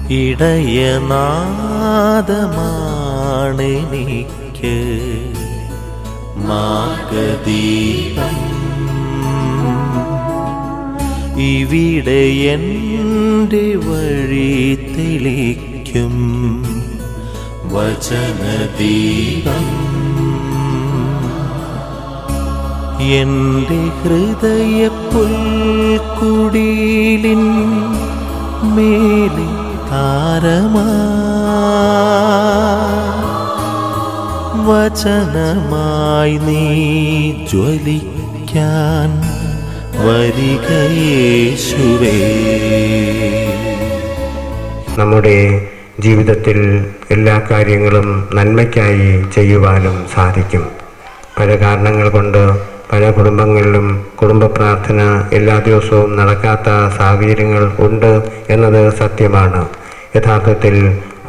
ഇടയനാദമാണെനിക്ക് മാർഗദീപം. ഇവിടെ എൻ്റെ വഴി തെളിക്കും വചനദീപം. എൻ്റെ ഹൃദയപ്പുൽക്കുടിലിൻ മേലെ താരമാ വചനമായി നീ ജ്വലിക്കാൻ വരിക യേശുവേ. നമ്മുടെ ജീവിതത്തിൽ എല്ലാ കാര്യങ്ങളും നന്മയ്ക്കായി ചെയ്യുവാനും സാധിക്കും. പല കാരണങ്ങൾ കൊണ്ട് പല കുടുംബങ്ങളിലും കുടുംബ പ്രാർത്ഥന എല്ലാ ദിവസവും നടക്കാത്ത സാഹചര്യങ്ങൾ ഉണ്ട് എന്നത് സത്യമാണ്. യഥാർത്ഥത്തിൽ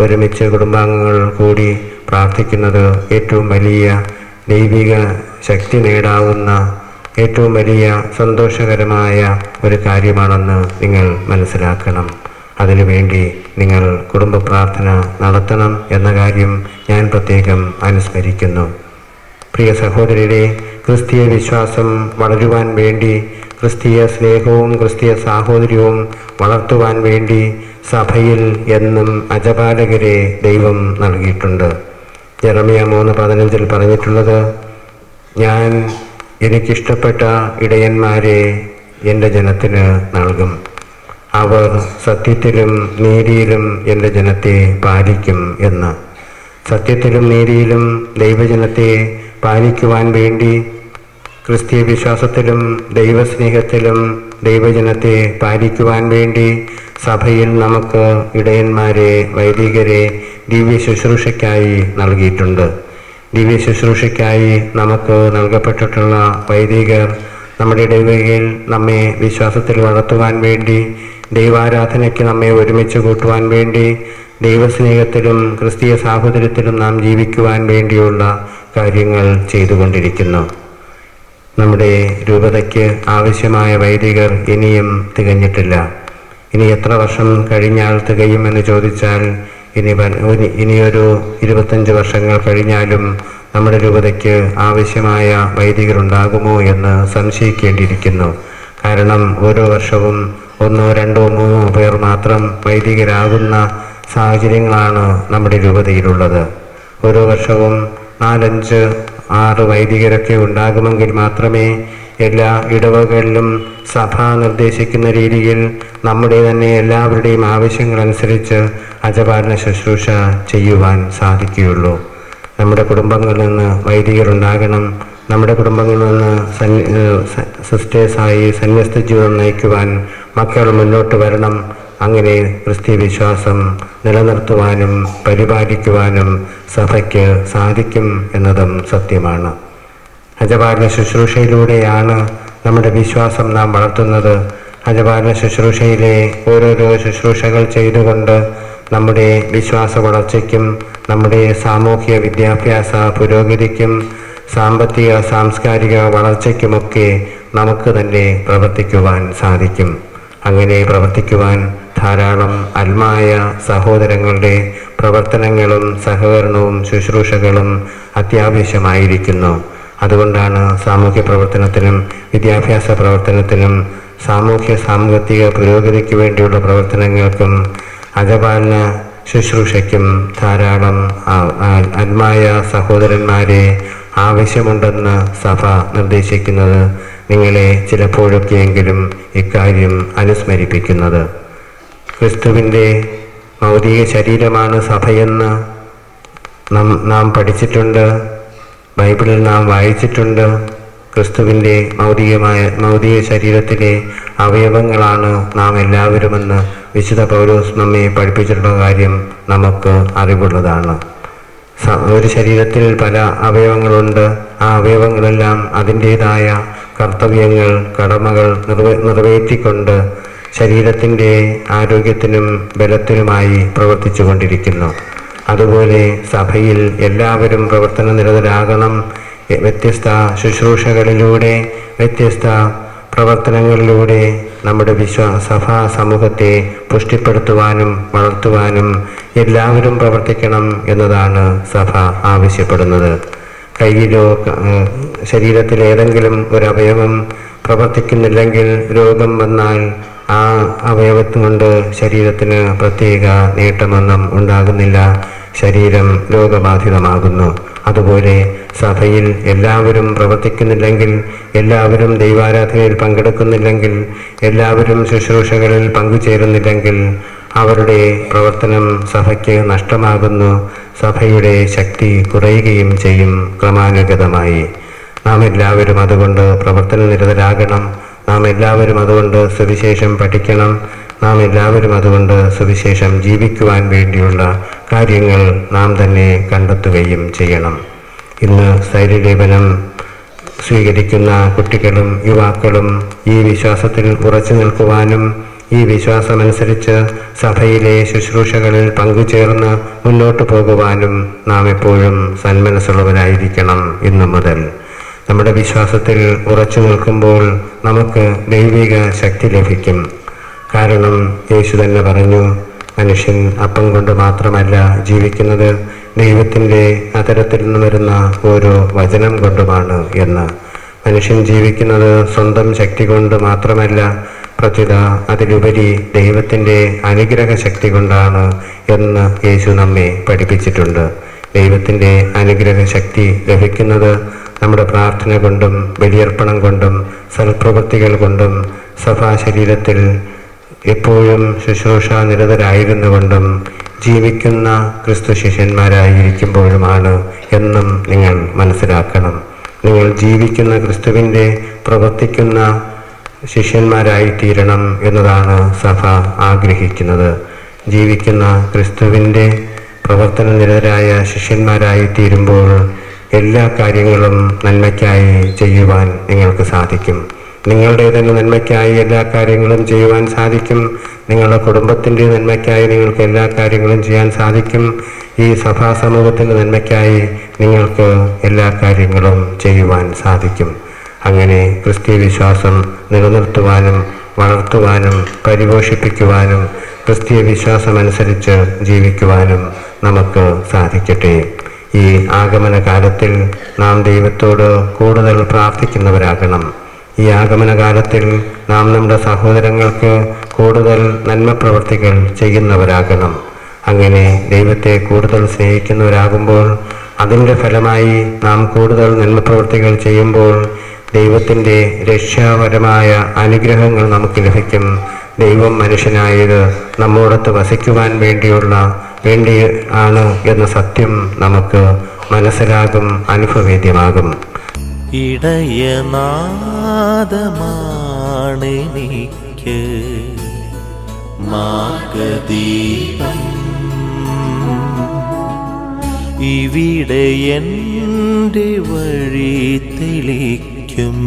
ഒരുമിച്ച് കുടുംബാംഗങ്ങൾ കൂടി പ്രാർത്ഥിക്കുന്നത് ഏറ്റവും വലിയ ദൈവിക ശക്തി നേടാവുന്ന ഏറ്റവും വലിയ സന്തോഷകരമായ ഒരു കാര്യമാണെന്ന് നിങ്ങൾ മനസ്സിലാക്കണം. അതിനുവേണ്ടി നിങ്ങൾ കുടുംബ പ്രാർത്ഥന നടത്തണം എന്ന കാര്യം ഞാൻ പ്രത്യേകം അനുസ്മരിക്കുന്നു. പ്രിയ സഹോദരരെ, ക്രിസ്തീയ വിശ്വാസം വളരുവാൻ വേണ്ടി, ക്രിസ്തീയ സ്നേഹവും ക്രിസ്തീയ സാഹോദര്യവും വളർത്തുവാൻ വേണ്ടി സഭയിൽ എന്നും അജപാലകരെ ദൈവം നൽകിയിട്ടുണ്ട്. ജെറമ്യ 3:15 പറഞ്ഞിട്ടുള്ളത്, ഞാൻ എനിക്കിഷ്ടപ്പെട്ട ഇടയന്മാരെ എൻ്റെ ജനത്തിന് നൽകും. അവർ സത്യത്തിലും നീതിയിലും എൻ്റെ ജനത്തെ പാലിക്കും എന്ന്. സത്യത്തിലും നീതിയിലും ദൈവജനത്തെ പാലിക്കുവാൻ വേണ്ടി, ക്രിസ്തീയ വിശ്വാസത്തിലും ദൈവസ്നേഹത്തിലും ദൈവജനത്തെ പാലിക്കുവാൻ വേണ്ടി സഭയിൽ നമുക്ക് ഇടയന്മാരെ, വൈദികരെ ദിവ്യ ശുശ്രൂഷയ്ക്കായി നൽകിയിട്ടുണ്ട്. ദിവ്യ ശുശ്രൂഷയ്ക്കായി നമുക്ക് നൽകപ്പെട്ടിട്ടുള്ള വൈദികർ നമ്മുടെ ഇടവകയിൽ നമ്മെ വിശ്വാസത്തിൽ വളർത്തുവാൻ വേണ്ടി, ദൈവാരാധനയ്ക്ക് നമ്മെ ഒരുമിച്ച് കൂട്ടുവാൻ വേണ്ടി, ദൈവസ്നേഹത്തിലും ക്രിസ്തീയ സാഹോദര്യത്തിലും നാം ജീവിക്കുവാൻ വേണ്ടിയുള്ള കാര്യങ്ങൾ ചെയ്തുകൊണ്ടിരിക്കുന്നു. നമ്മുടെ രൂപതയ്ക്ക് ആവശ്യമായ വൈദികർ ഇനിയും തികഞ്ഞിട്ടില്ല. ഇനി എത്ര വർഷം കഴിഞ്ഞാൽ തികയുമെന്ന് ചോദിച്ചാൽ ഇനിയൊരു 25 വർഷങ്ങൾ കഴിഞ്ഞാലും നമ്മുടെ രൂപതയ്ക്ക് ആവശ്യമായ വൈദികരുണ്ടാകുമോ എന്ന് സംശയിക്കേണ്ടിയിരിക്കുന്നു. കാരണം ഓരോ വർഷവും 1, 2, 3 പേർ മാത്രം വൈദികരാകുന്ന സാഹചര്യങ്ങളാണ് നമ്മുടെ രൂപതയിലുള്ളത്. ഓരോ വർഷവും 4, 5, 6 വൈദികരൊക്കെ ഉണ്ടാകുമെങ്കിൽ മാത്രമേ എല്ലാ ഇടവകളിലും സഭ നിർദ്ദേശിക്കുന്ന രീതിയിൽ നമ്മുടെ തന്നെ എല്ലാവരുടെയും ആവശ്യങ്ങളനുസരിച്ച് അജപാലന ശുശ്രൂഷ ചെയ്യുവാൻ സാധിക്കുകയുള്ളൂ. നമ്മുടെ കുടുംബങ്ങളിൽ നിന്ന് വൈദികരുണ്ടാകണം. നമ്മുടെ കുടുംബങ്ങളിൽ നിന്ന് സിസ്റ്റേഴ്സായി സന്യസ്ത ജീവിതം നയിക്കുവാൻ മക്കൾ മുന്നോട്ട് വരണം. അങ്ങനെ ക്രിസ്തീയ വിശ്വാസം നിലനിർത്തുവാനും പരിപാലിക്കുവാനും സഭയ്ക്ക് സാധിക്കും എന്നതും സത്യമാണ്. അജപാലന ശുശ്രൂഷയിലൂടെയാണ് നമ്മുടെ വിശ്വാസം നാം വളർത്തുന്നത്. അജപാലന ശുശ്രൂഷയിലെ ഓരോരോ ശുശ്രൂഷകൾ ചെയ്തുകൊണ്ട് നമ്മുടെ വിശ്വാസ വളർച്ചയ്ക്കും നമ്മുടെ സാമൂഹ്യ വിദ്യാഭ്യാസ പുരോഗതിക്കും സാമ്പത്തിക സാംസ്കാരിക വളർച്ചയ്ക്കുമൊക്കെ നമുക്ക് തന്നെ പ്രവർത്തിക്കുവാൻ സാധിക്കും. അങ്ങനെ പ്രവർത്തിക്കുവാൻ ധാരാളം ആത്മായ സഹോദരങ്ങളുടെ പ്രവർത്തനങ്ങളും സഹകരണവും ശുശ്രൂഷകളും അത്യാവശ്യമായിരിക്കുന്നു. അതുകൊണ്ടാണ് സാമൂഹ്യ പ്രവർത്തനത്തിനും വിദ്യാഭ്യാസ പ്രവർത്തനത്തിനും സാമൂഹ്യ സാമ്പത്തിക പുരോഗതിക്ക് വേണ്ടിയുള്ള പ്രവർത്തനങ്ങൾക്കും അജപാലന ശുശ്രൂഷയ്ക്കും ധാരാളം ആത്മായ സഹോദരന്മാരെ ആവശ്യമുണ്ടെന്ന് സഭ നിർദ്ദേശിക്കുന്നത് നിങ്ങളെ ചിലപ്പോഴൊക്കെയെങ്കിലും ഇക്കാര്യം അനുസ്മരിപ്പിക്കുന്നത്. ക്രിസ്തുവിൻ്റെ ഭൗതിക ശരീരമാണ് സഭയെന്ന് നാം പഠിച്ചിട്ടുണ്ട്, ബൈബിളിൽ നാം വായിച്ചിട്ടുണ്ട്. ക്രിസ്തുവിൻ്റെ ഭൗതിക ശരീരത്തിലെ അവയവങ്ങളാണ് നാം എല്ലാവരുമെന്ന് വിശുദ്ധ പൗലോസ് നമ്മെ പഠിപ്പിച്ചിട്ടുള്ള കാര്യം നമുക്ക് അറിവുള്ളതാണ്. ഒരു ശരീരത്തിൽ പല അവയവങ്ങളുണ്ട്. ആ അവയവങ്ങളെല്ലാം അതിൻ്റേതായ കർത്തവ്യങ്ങൾ, കടമകൾ നിറവേറ്റിക്കൊണ്ട് ശരീരത്തിൻ്റെ ആരോഗ്യത്തിനും ബലത്തിനുമായി പ്രവർത്തിച്ചു കൊണ്ടിരിക്കുന്നു. അതുപോലെ സഭയിൽ എല്ലാവരും പ്രവർത്തന നിരതരാകണം. വ്യത്യസ്ത ശുശ്രൂഷകളിലൂടെ, വ്യത്യസ്ത പ്രവർത്തനങ്ങളിലൂടെ നമ്മുടെ സഭാ സമൂഹത്തെ പുഷ്ടിപ്പെടുത്തുവാനും വളർത്തുവാനും എല്ലാവരും പ്രവർത്തിക്കണം എന്നതാണ് സഭ ആവശ്യപ്പെടുന്നത്. കൈയിലോ ശരീരത്തിൽ ഏതെങ്കിലും ഒരു അവയവം പ്രവർത്തിക്കുന്നില്ലെങ്കിൽ രോഗം വന്നാൽ ആ അവയവം കൊണ്ട് ശരീരത്തിന് പ്രത്യേക നേട്ടമൊന്നും ഉണ്ടാകുന്നില്ല, ശരീരം രോഗബാധിതമാകുന്നു. അതുപോലെ സഭയിൽ എല്ലാവരും പ്രവർത്തിക്കുന്നില്ലെങ്കിൽ, എല്ലാവരും ദൈവാരാധനയിൽ പങ്കെടുക്കുന്നില്ലെങ്കിൽ, എല്ലാവരും ശുശ്രൂഷകളിൽ പങ്കുചേരുന്നില്ലെങ്കിൽ അവരുടെ പ്രവർത്തനം സഭയ്ക്ക് നഷ്ടമാകുന്നു. സഭയുടെ ശക്തി കുറയുകയും ചെയ്യും ക്രമാനുഗതമായി. നാം എല്ലാവരും അതുകൊണ്ട് പ്രവർത്തന നിരതരാകണം. നാം എല്ലാവരും അതുകൊണ്ട് സുവിശേഷം പഠിക്കണം. നാം എല്ലാവരും അതുകൊണ്ട് സുവിശേഷം ജീവിക്കുവാൻ വേണ്ടിയുള്ള കാര്യങ്ങൾ നാം തന്നെ കണ്ടെത്തുകയും ചെയ്യണം. ഇന്ന് സ്ഥൈര്യലേപനം സ്വീകരിക്കുന്ന കുട്ടികളും യുവാക്കളും ഈ വിശ്വാസത്തിൽ ഉറച്ചു നിൽക്കുവാനും ഈ വിശ്വാസമനുസരിച്ച് സഭയിലെ ശുശ്രൂഷകളിൽ പങ്കുചേർന്ന് മുന്നോട്ടു പോകുവാനും നാം എപ്പോഴും സന്മനസ്സുള്ളവരായിരിക്കണം. ഇന്നു മുതൽ നമ്മുടെ വിശ്വാസത്തിൽ ഉറച്ചു നിൽക്കുമ്പോൾ നമുക്ക് ദൈവിക ശക്തി ലഭിക്കും. കാരണം യേശു തന്നെ പറഞ്ഞു, മനുഷ്യൻ അപ്പം കൊണ്ട് മാത്രമല്ല ജീവിക്കുന്നത്, ദൈവത്തിൻ്റെ അധരത്തിൽ നിന്ന് വരുന്ന ഓരോ വചനം കൊണ്ടുമാണ് എന്ന്. മനുഷ്യൻ ജീവിക്കുന്നത് സ്വന്തം ശക്തി കൊണ്ട് മാത്രമല്ല, പ്രത്യുത അതിലുപരി ദൈവത്തിൻ്റെ അനുഗ്രഹ ശക്തി കൊണ്ടാണ് എന്ന് യേശു നമ്മെ പഠിപ്പിച്ചിട്ടുണ്ട്. ദൈവത്തിൻ്റെ അനുഗ്രഹ ശക്തി ലഭിക്കുന്നത് നമ്മുടെ പ്രാർത്ഥന കൊണ്ടും ബലിയർപ്പണം കൊണ്ടും സൽപ്രവൃത്തികൾ കൊണ്ടും സഭാ ശരീരത്തിൽ എപ്പോഴും ശുശ്രൂഷ നിരതരായിരുന്നുകൊണ്ടും ജീവിക്കുന്ന ക്രിസ്തു ശിഷ്യന്മാരായിരിക്കുമ്പോഴുമാണ് എന്നും നിങ്ങൾ മനസ്സിലാക്കണം. നിങ്ങൾ ജീവിക്കുന്ന ക്രിസ്തുവിൻ്റെ പ്രവർത്തിക്കുന്ന ശിഷ്യന്മാരായിത്തീരണം എന്നതാണ് സഭ ആഗ്രഹിക്കുന്നത്. ജീവിക്കുന്ന ക്രിസ്തുവിൻ്റെ പ്രവർത്തന നിരതരായ ശിഷ്യന്മാരായിത്തീരുമ്പോൾ എല്ലാ കാര്യങ്ങളും നന്മയ്ക്കായി ചെയ്യുവാൻ നിങ്ങൾക്ക് സാധിക്കും. നിങ്ങളുടെ തന്നെ നന്മയ്ക്കായി എല്ലാ കാര്യങ്ങളും ചെയ്യുവാൻ സാധിക്കും. നിങ്ങളുടെ കുടുംബത്തിൻ്റെ നന്മയ്ക്കായി നിങ്ങൾക്ക് എല്ലാ കാര്യങ്ങളും ചെയ്യാൻ സാധിക്കും. ഈ സഭാ സമൂഹത്തിൻ്റെ നന്മയ്ക്കായി നിങ്ങൾക്ക് എല്ലാ കാര്യങ്ങളും ചെയ്യുവാൻ സാധിക്കും. അങ്ങനെ ക്രിസ്തീയ വിശ്വാസം നിലനിർത്തുവാനും വളർത്തുവാനും പരിപോഷിപ്പിക്കുവാനും ക്രിസ്തീയ വിശ്വാസമനുസരിച്ച് ജീവിക്കുവാനും നമുക്ക് സാധിക്കട്ടെ. ഈ ആഗമന കാലത്തിൽ നാം ദൈവത്തോട് കൂടുതൽ പ്രാർത്ഥിക്കുന്നവരാകണം. ഈ ആഗമന കാലത്തിൽ നാം നമ്മുടെ സഹോദരങ്ങൾക്ക് കൂടുതൽ നന്മ പ്രവർത്തികൾ ചെയ്യുന്നവരാകണം. അങ്ങനെ ദൈവത്തെ കൂടുതൽ സ്നേഹിക്കുന്നവരാകുമ്പോൾ അതിൻ്റെ ഫലമായി നാം കൂടുതൽ നന്മ പ്രവർത്തികൾ ചെയ്യുമ്പോൾ ദൈവത്തിൻ്റെ രക്ഷാപരമായ അനുഗ്രഹങ്ങൾ നമുക്ക് ലഭിക്കും. ദൈവം മനുഷ്യനായത് നമ്മോടൊത്ത് വസിക്കുവാൻ വേണ്ടി ആണ് എന്ന സത്യം നമുക്ക് മനസ്സിലാകും, അനുഭവേദ്യമാകും. ഇടയനാദമാണെനിക്ക് മാർഗദീപം, ഇവിടെ എൻ്റെ വഴി തെളിക്കും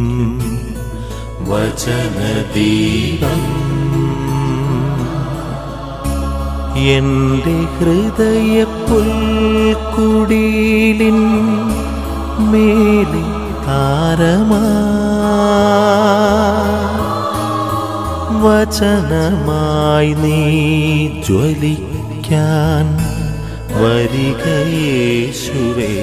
വചനദീപം. എൻ്റെ ഹൃദയ പുൽക്കുടിലിൻ മേലെ താരമാ വചനമായി നീ ജ്വലിക്കാൻ വരിക യേശുവേ.